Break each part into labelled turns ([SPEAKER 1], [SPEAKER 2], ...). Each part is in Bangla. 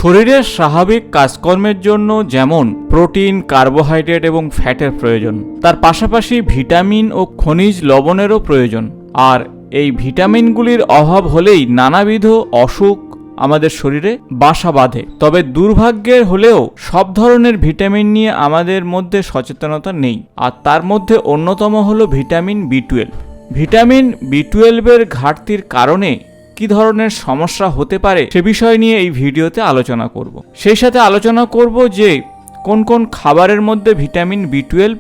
[SPEAKER 1] শরীরের স্বাভাবিক কাজকর্মের জন্য যেমন প্রোটিন, কার্বোহাইড্রেট এবং ফ্যাটের প্রয়োজন, তার পাশাপাশি ভিটামিন ও খনিজ লবণেরও প্রয়োজন। আর এই ভিটামিনগুলির অভাব হলেই নানাবিধ অসুখ আমাদের শরীরে বাসা বাঁধে। তবে দুর্ভাগ্যের হলেও সব ধরনের ভিটামিন নিয়ে আমাদের মধ্যে সচেতনতা নেই। আর তার মধ্যে অন্যতম হলো ভিটামিন বি12। ভিটামিন বি12 ঘাটতির কারণে কি ধরনের সমস্যা হতে পারে সে বিষয় নিয়ে এই ভিডিওতে আলোচনা করব। সেই সাথে আলোচনা করব যে কোন কোন খাবারের মধ্যে ভিটামিন বি12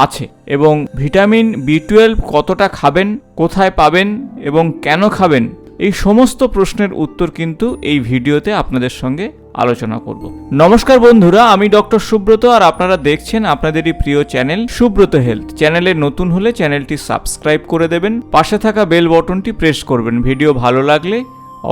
[SPEAKER 1] আছে এবং ভিটামিন বি12 কতটা খাবেন, কোথায় পাবেন এবং কেন খাবেন, এই সমস্ত প্রশ্নের উত্তর কিন্তু এই ভিডিওতে আপনাদের সঙ্গে আলোচনা করব। নমস্কার বন্ধুরা, আমি ডক্টর সুব্রত আর আপনারা দেখছেন আপনাদেরই প্রিয় চ্যানেল সুব্রত হেলথ। চ্যানেলে নতুন হলে চ্যানেলটি সাবস্ক্রাইব করে দেবেন, পাশে থাকা বেল বটনটি প্রেস করবেন। ভিডিও ভালো লাগলে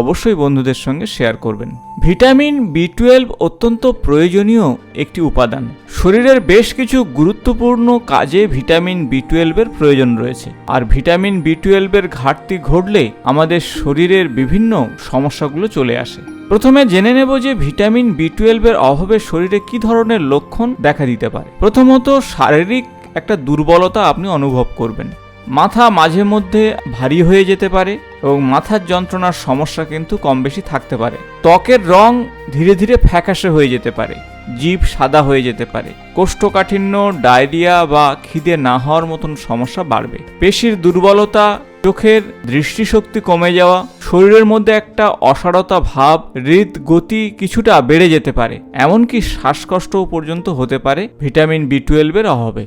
[SPEAKER 1] অবশ্যই বন্ধুদের সঙ্গে শেয়ার করবেন। ভিটামিন বি12 অত্যন্ত প্রয়োজনীয় একটি উপাদান। শরীরের বেশ কিছু গুরুত্বপূর্ণ কাজে ভিটামিন বি12 প্রয়োজন রয়েছে। আর ভিটামিন বি12 ঘাটতি ঘটলে আমাদের শরীরের বিভিন্ন সমস্যাগুলো চলে আসে। প্রথমে জেনে নেব যে ভিটামিন বি12 অভাবে শরীরে কি ধরনের লক্ষণ দেখা দিতে পারে। প্রথমত শারীরিক একটা দুর্বলতা আপনি অনুভব করবেন। মাথা মাঝে মধ্যে ভারী হয়ে যেতে পারে এবং মাথার যন্ত্রণার সমস্যা কিন্তু কম বেশি থাকতে পারে। ত্বকের রং ধীরে ধীরে ফ্যাকাশে হয়ে যেতে পারে, জিভ সাদা হয়ে যেতে পারে, কোষ্ঠকাঠিন্য, ডায়রিয়া বা খিদে না হওয়ার মতন সমস্যা বাড়বে। পেশির দুর্বলতা, চোখের দৃষ্টিশক্তি কমে যাওয়া, শরীরের মধ্যে একটা অসাড়তা ভাব, হৃদগতি কিছুটা বেড়ে যেতে পারে, এমনকি শ্বাসকষ্টও পর্যন্ত হতে পারে ভিটামিন বি12 অভাবে।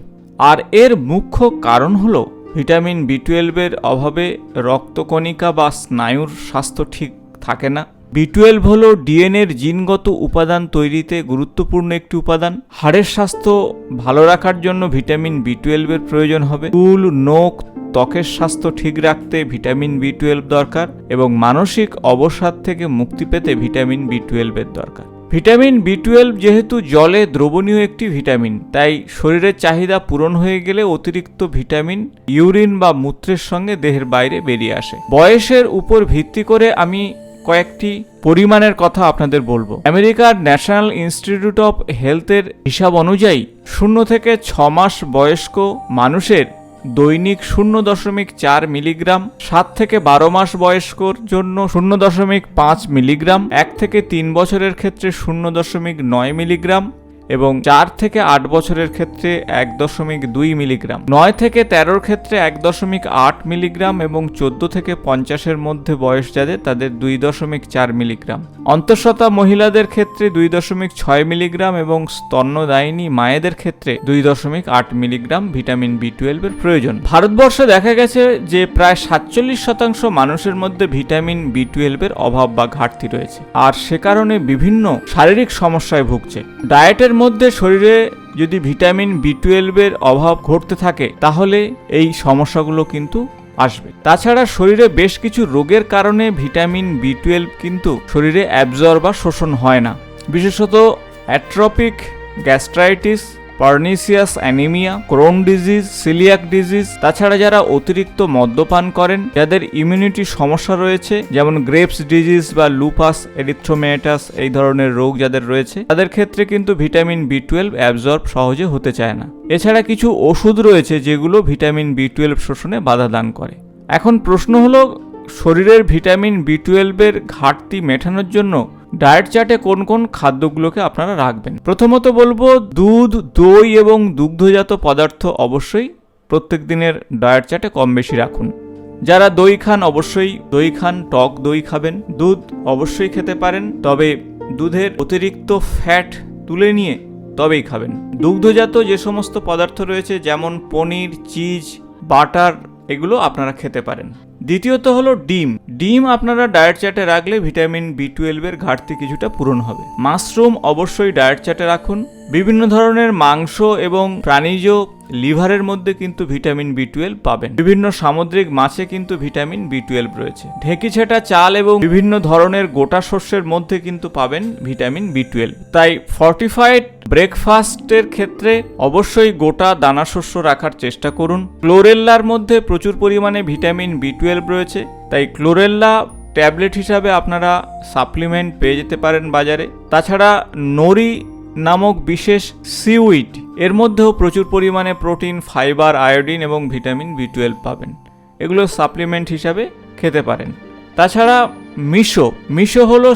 [SPEAKER 1] আর এর মুখ্য কারণ হলো ভিটামিন বি12 অভাবে রক্তকণিকা বা স্নায়ুর স্বাস্থ্য ঠিক থাকে না। বি12 হলো ডিএনএর জিনগত উপাদান তৈরিতে গুরুত্বপূর্ণ একটি উপাদান। হাড়ের স্বাস্থ্য ভালো রাখার জন্য ভিটামিন বি12 প্রয়োজন হবে। চুল, নখ, ত্বকের স্বাস্থ্য ঠিক রাখতে ভিটামিন বি12 দরকার এবং মানসিক অবসাদ থেকে মুক্তি পেতে ভিটামিন বি12 দরকার। ভিটামিন বি12 যেহেতু জলে দ্রবণীয় একটি ভিটামিন, তাই শরীরের চাহিদা পূরণ হয়ে গেলে অতিরিক্ত ভিটামিন ইউরিন বা মূত্রের সঙ্গে দেহের বাইরে বেরিয়ে আসে। বয়সের উপর ভিত্তি করে আমি কয়েকটি পরিমাণের কথা আপনাদের বলবো। আমেরিকার ন্যাশনাল ইনস্টিটিউট অফ হেলথের হিসাব অনুযায়ী 0 থেকে 6 মাস বয়স্ক মানুষের দৈনিক 0.4 মিলিগ্রাম, 7 থেকে 12 মাস বয়স্কর জন্য 0.5 মিলিগ্রাম, 1 থেকে 3 বছরের ক্ষেত্রে 0.9 মিলিগ্রাম এবং 4 থেকে 8 বছরের ক্ষেত্রে 1.2 মিলিগ্রাম, 9 থেকে 13 ক্ষেত্রে 1.8 মিলিগ্রাম এবং 14 থেকে 50-এর মধ্যে বয়স যাদের তাদের 2.4 মিলিগ্রাম। অন্তঃসত্ত্বা মহিলাদের ক্ষেত্রে 2.6 মিলিগ্রাম এবং স্তন্যদায়িনী মায়েদের ক্ষেত্রে 2.8 মিলিগ্রাম ভিটামিন বি12 প্রয়োজন। ভারতবর্ষে দেখা গেছে যে প্রায় 47% মানুষের মধ্যে ভিটামিন বি12 অভাব বা ঘাটতি রয়েছে, আর সে কারণে বিভিন্ন শারীরিক সমস্যায় ভুগছে। ডায়েটের মধ্যে শরীরে যদি ভিটামিন বি12 অভাব ঘটতে থাকে তাহলে এই সমস্যাগুলো কিন্তু আসবে। তাছাড়া শরীরে বেশ কিছু রোগের কারণে ভিটামিন বি12 কিন্তু শরীরে অ্যাবজর্ব বা শোষণ হয় না, বিশেষত atrophic gastritis, pernicious anaemia, Crohn disease, coeliac disease. তাছাড়া যারা অতিরিক্ত মদ্যপান করেন, যাদের ইমিউনিটি সমস্যা রয়েছে যেমন গ্রেপস ডিজিজ বা লুপাস এরিথ্রোমেটাস, এই ধরনের রোগ যাদের রয়েছে তাদের ক্ষেত্রে কিন্তু ভিটামিন বি12 অ্যাবজর্ব সহজে হতে চায় না। এছাড়া কিছু ওষুধ রয়েছে যেগুলো ভিটামিন বি12 শোষণে বাধা দান করে। এখন প্রশ্ন হলো শরীরের ভিটামিন বি12 ঘাটতি মেটানোর জন্য ডায়েট চার্টে কোন কোন খাদ্যগুলোকে আপনারা রাখবেন। প্রথমত বলবো দুধ, দই এবং দুগ্ধজাত পদার্থ অবশ্যই প্রত্যেক দিনের ডায়েট চার্টে কম বেশি রাখুন। যারা দই খান অবশ্যই দই খান, টক দই খাবেন। দুধ অবশ্যই খেতে পারেন, তবে দুধের অতিরিক্ত ফ্যাট তুলে নিয়ে তবেই খাবেন। দুগ্ধজাত যে সমস্ত পদার্থ রয়েছে যেমন পনির, চিজ, বাটার, এগুলো আপনারা খেতে পারেন। দ্বিতীয়ত হলো ডিম। ডিম আপনারা ডায়েট চার্টে রাখলে ভিটামিন বি12 ঘাটতি কিছুটা পূরণ হবে। মাশরুম অবশ্যই ডায়েট চার্টে রাখুন। বিভিন্ন ধরনের মাংস এবং প্রাণীজ লিভারের মধ্যে কিন্তু ভিটামিন বি12 পাবেন। বিভিন্ন সামুদ্রিক মাছে কিন্তু ভিটামিন বি12 রয়েছে। ঢেঁকি ছেঁটা চাল এবং বিভিন্ন ধরনের গোটা শস্যের মধ্যে কিন্তু পাবেন ভিটামিন বি12। তাই ফর্টিফাইড ব্রেকফাস্টের ক্ষেত্রে অবশ্যই গোটা দানা শস্য রাখার চেষ্টা করুন। ক্লোরেল্লার মধ্যে প্রচুর পরিমাণে ভিটামিন বি12 রয়েছে, তাই ক্লোরেল্লা ট্যাবলেট হিসাবে আপনারা সাপ্লিমেন্ট পেয়ে যেতে পারেন বাজারে। তাছাড়া নরি নামক বিশেষ সিউইড, এর মধ্যেও প্রচুর পরিমাণে প্রোটিন, ফাইবার, আয়োডিন এবং ভিটামিন B12 পাবেন। এগুলো সাপ্লিমেন্ট হিসাবে খেতে পারেন। তাছাড়া মিশো হলো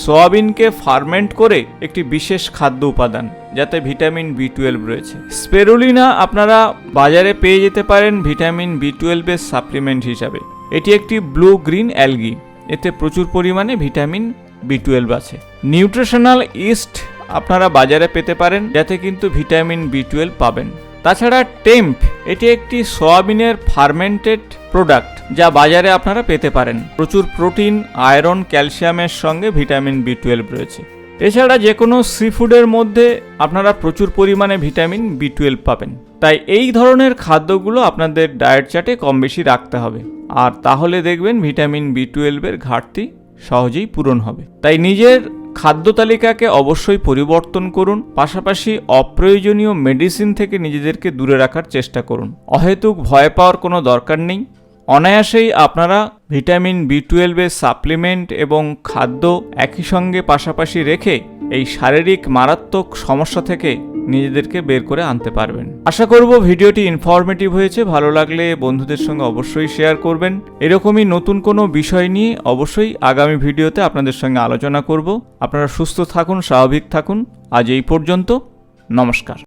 [SPEAKER 1] সোয়াবিনকে ফার্মেন্ট করে একটি বিশেষ খাদ্য উপাদান, যাতে ভিটামিন B12 রয়েছে। স্পেরুলিনা আপনারা বাজারে পেয়ে যেতে পারেন ভিটামিন B12 এর সাপ্লিমেন্ট হিসাবে। এটি একটি ব্লু গ্রিন অ্যালগি, এতে প্রচুর পরিমাণে ভিটামিন B12 আছে। নিউট্রিশনাল ইস্ট আপনারা বাজারে পেতে পারেন, যাতে কিন্তু ভিটামিন B12 পাবেন। তাছাড়া টেম্প, এটি একটি সোয়াবিনের ফার্মেন্টেড প্রোডাক্ট, যা বাজারে আপনারা পেতে পারেন। প্রচুর প্রোটিন, আয়রন, ক্যালসিয়ামের সঙ্গে ভিটামিন B12 রয়েছে। এছাড়া যে কোনো সি ফুডের মধ্যে আপনারা প্রচুর পরিমাণে ভিটামিন B12 পাবেন। তাই এই ধরনের খাদ্যগুলো আপনাদের ডায়েট চার্টে কম বেশি রাখতে হবে, আর তাহলে দেখবেন ভিটামিন B12 এর ঘাটতি সহজেই পূরণ হবে। তাই নিজের খাদ্য তালিকাকে অবশ্যই পরিবর্তন করুন, পাশাপাশি অপ্রয়োজনীয় মেডিসিন থেকে নিজেদেরকে দূরে রাখার চেষ্টা করুন। অহেতুক ভয় পাওয়ার কোনো দরকার নেই। অনায়াসেই আপনারা ভিটামিন B12 এর সাপ্লিমেন্ট এবং খাদ্য একই সঙ্গে পাশাপাশি রেখে এই শারীরিক মারাত্মক সমস্যা থেকে নিজেদেরকে বের করে আনতে পারবেন। আশা করব ভিডিওটি ইনফরমেটিভ হয়েছে। ভালো লাগলে বন্ধুদের সঙ্গে অবশ্যই শেয়ার করবেন। এরকমই নতুন কোনো বিষয় নিয়ে অবশ্যই আগামী ভিডিওতে আপনাদের সঙ্গে আলোচনা করব। আপনারা সুস্থ থাকুন, স্বাভাবিক থাকুন। আজ এই পর্যন্ত। নমস্কার।